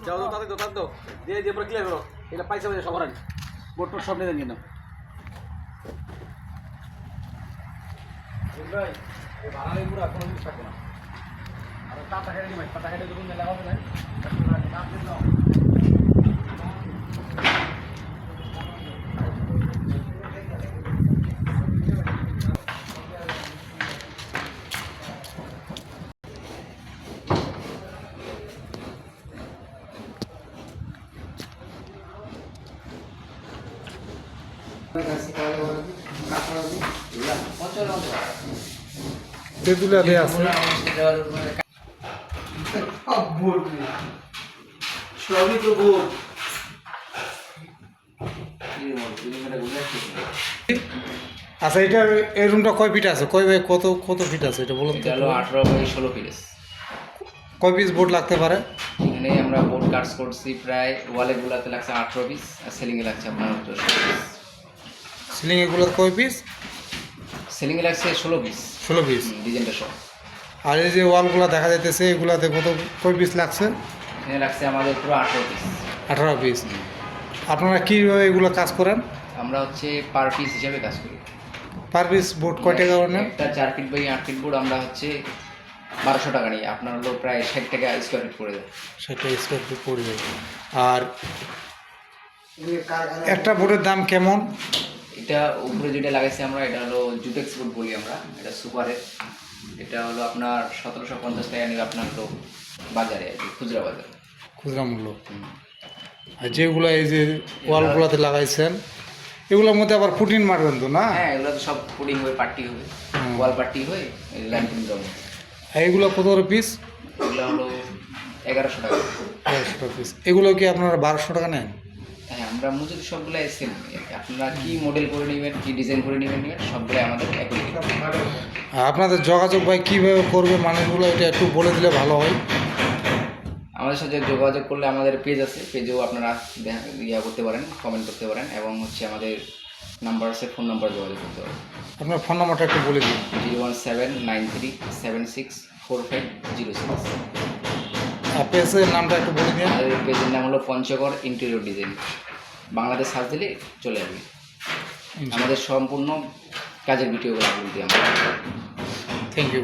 যাও তাতে তো তাতে দিয়ে দিয়ে পরে ক্লিয়ার করো এটা পয়সা পয়সা সবার বোর্ড টোট সব নিয়ে দেন কিনা ভাই এই ভাড়া নেই পুরো কোনো কিছু থাকবে না আর টাকা কেটে নিই টাকা কেটে যখন মেলা হবে না দাম দিন নাও তেঁতুলিয়া দিয়ে আছে আচ্ছা এটা এই রুমটা কয় ফিট আছে কয় বাই কত কত ফিট আছে এটা বলুন তো 18 বাই 16 ফিট কয় পিস বোর্ড লাগতে পারে এখানে আমরা বোর্ড কাটস করছি প্রায় ওয়ালে গুলাতে লাগছে 18 পিস আর সিলিং এ লাগছে আপনার 16 পিস সিলিং এগুলো কয় পিস সিলিং এ লাগছে 16 পিস 16 পিস ডিজাইনটা সব আর এই যে ওয়ালগুলো দেখা যাইতেছে এগুলাতে কত কয় পিস লাগছে এখানে লাগছে আমাদের পুরো 18 পিস 18 পিস আপনারা কীভাবে এগুলো কাজ করেন আমরা হচ্ছে পার পিস হিসাবে কাজ করি পার পিস বোর্ড কয় টাকা করেন একটা 4 ফিট বাই 8 ফিট বোর্ড আমরা হচ্ছে 1200 টাকা নিই আপনার হলো প্রায় 60 টাকা স্কয়ার ফিট পড়ে যায় সেটা স্কোয়ার ফিট পড়ে যায় আর একটা বোর্ডের দাম কেমন এটা উপরে যেটা লাগাইছি আমরা এটা হলো জুটেক্স বোর্ড বলি আমরা এটা সুপারের এটা হলো আপনার 1750 টাকা নিবে আপনার হলো বাজারে আর কি খুচরা বাজারে খুচরা মূল্য আর যেগুলো এই যে ওয়ালগুলোতে লাগাইছেন এগুলোর মধ্যে আবার পুটিন মারবেন তো না হ্যাঁ এগুলো তো সব পুডিং হয়ে পার্টি হবে ওয়াল পার্টি হয়ে ল্যান্ডিং দেবো আর এগুলো কত পিস এগুলো হলো 1100 টাকা 1100 পিস এগুলো কি আপনারা 1200 টাকা নেন হ্যাঁ আমরা মজুদ সবগুলো সেম আপনারা কি মডেল করে নেবেন কি ডিজাইন করে নেবেন সবগুলো আমাদের একই আর আপনাদের যোগাযোগ ভাই কীভাবে করবে মানুষগুলো এটা একটু বলে দিলে ভালো হয় আমাদের সাথে যোগাযোগ করলে আমাদের পেজ আছে পেজেও আপনারা ইয়া করতে পারেন কমেন্ট করতে পারেন এবং হচ্ছে আমাদের নাম্বার আছে ফোন নাম্বার যোগাযোগ করতে পারেন আপনার ফোন নাম্বারটা একটু বলে দিন 01793764506 আর পেজের নামটা একটু বলে দিন আমাদের পেজের নাম হলো Panchagarh interior design Bangladesh search দিলে চলে আসবে আমাদের সম্পূর্ণ কাজের ভিডিওগুলো বলতে আমরা থ্যাংক ইউ